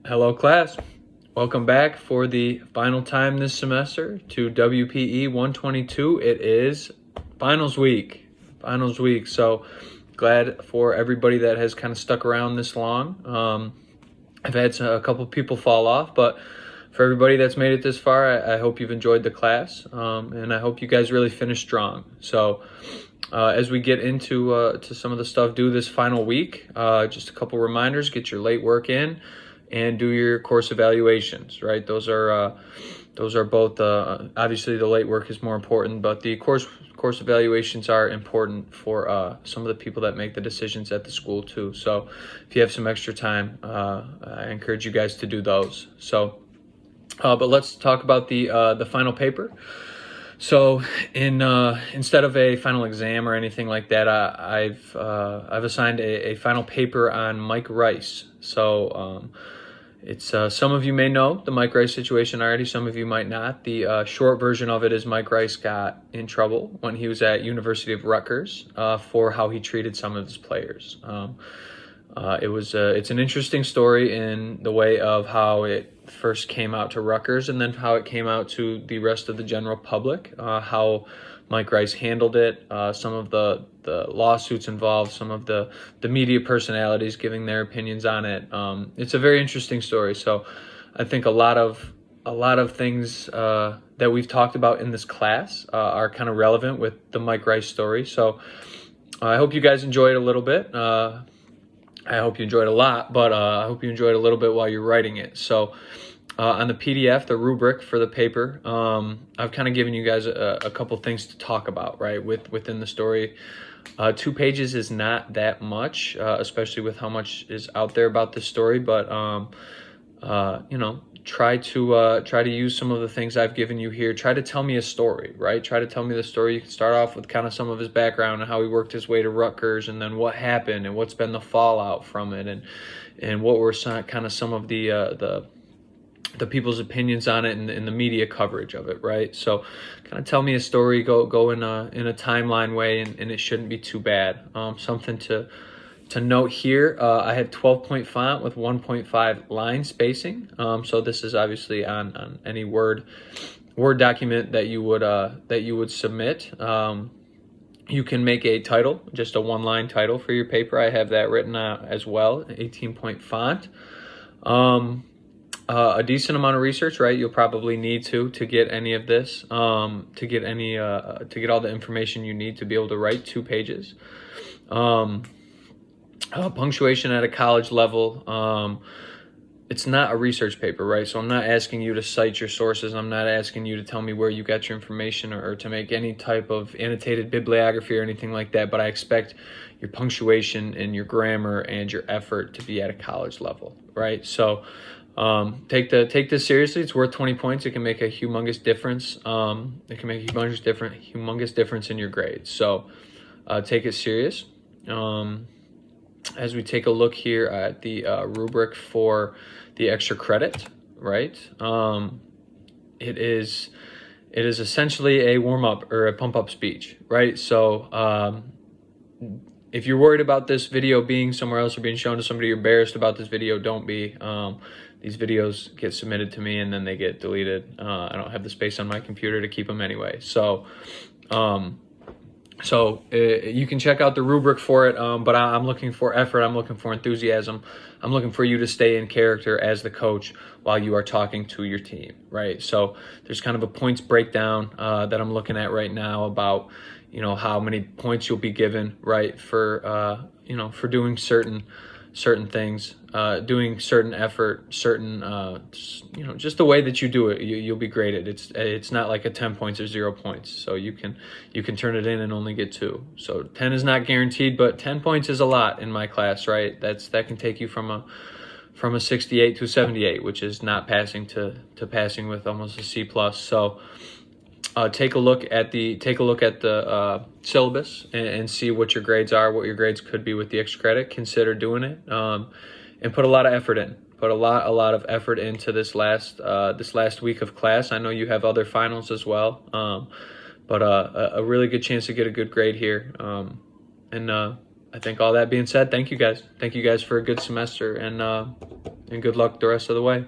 Hello class, welcome back for the final time this semester to WPE 122. It is finals week, so glad for everybody that has kind of stuck around this long. I've had a couple people fall off, but for everybody that's made it this far, I hope you've enjoyed the class, and I hope you guys really finish strong. So as we get into to some of the stuff due this final week, just a couple reminders: get your late work in, and do your course evaluations. Right, those are both obviously the late work is more important, but the course evaluations are important for some of the people that make the decisions at the school too. So if you have some extra time, I encourage you guys to do those. So, but let's talk about the final paper. So instead of a final exam or anything like that, I've assigned a final paper on Mike Rice. So it's some of you may know the Mike Rice situation already. Some of you might not. The short version of it is Mike Rice got in trouble when he was at University of Rutgers for how he treated some of his players. It's an interesting story in the way of how it first came out to Rutgers and then how it came out to the rest of the general public, how Mike Rice handled it, some of the lawsuits involved, some of the media personalities giving their opinions on it. It's a very interesting story. So I think a lot of things that we've talked about in this class are kind of relevant with the Mike Rice story. So I hope you guys enjoyed a little bit. I hope you enjoyed a lot, but I hope you enjoyed a little bit while you're writing it. So on the PDF, the rubric for the paper, I've kind of given you guys a couple things to talk about, right, within the story. 2 pages is not that much, especially with how much is out there about this story, but try to use some of the things I've given you here. Try to tell me a story, right? Try to tell me the story. You can start off with kind of some of his background and how he worked his way to Rutgers, and then what happened and what's been the fallout from it, and what were kind of some of the people's opinions on it and the media coverage of it, right? So kind of tell me a story, go in a timeline way, and it shouldn't be too bad. Something to note here, I had 12-point font with 1.5 line spacing. So this is obviously on any Word document that you would submit. You can make a title, just a 1-line title for your paper. I have that written out as well, 18-point font. A decent amount of research, right? You'll probably need to get any of this, to get all the information you need to be able to write 2 pages. Punctuation at a college level. It's not a research paper, right? So I'm not asking you to cite your sources. I'm not asking you to tell me where you got your information or to make any type of annotated bibliography or anything like that. But I expect your punctuation and your grammar and your effort to be at a college level, right? So take this seriously. It's worth 20 points. It can make a humongous difference. It can make a humongous difference in your grades. So take it serious. As we take a look here at the rubric for the extra credit, right? It is essentially a warm-up or a pump-up speech, right? So if you're worried about this video being somewhere else or being shown to somebody, you're embarrassed about this video, don't be. These videos get submitted to me and then they get deleted. I don't have the space on my computer to keep them anyway. So you can check out the rubric for it, but I'm looking for effort. I'm looking for enthusiasm. I'm looking for you to stay in character as the coach while you are talking to your team, right? So there's kind of a points breakdown that I'm looking at right now about, how many points you'll be given, right, for doing certain things, doing certain effort, certain, just the way that you do it, you'll be graded. It's not like a 10 points or 0 points. So you can turn it in and only get 2. So 10 is not guaranteed, but 10 points is a lot in my class, right? That can take you from a 68 to a 78, which is not passing to passing with almost a C+. So take a look at the syllabus and see what your grades are, what your grades could be with the extra credit. Consider doing it, and put a lot of effort in. Put a lot of effort into this last week of class. I know you have other finals as well, but a really good chance to get a good grade here. And I think all that being said, thank you guys. Thank you guys for a good semester, and and good luck the rest of the way.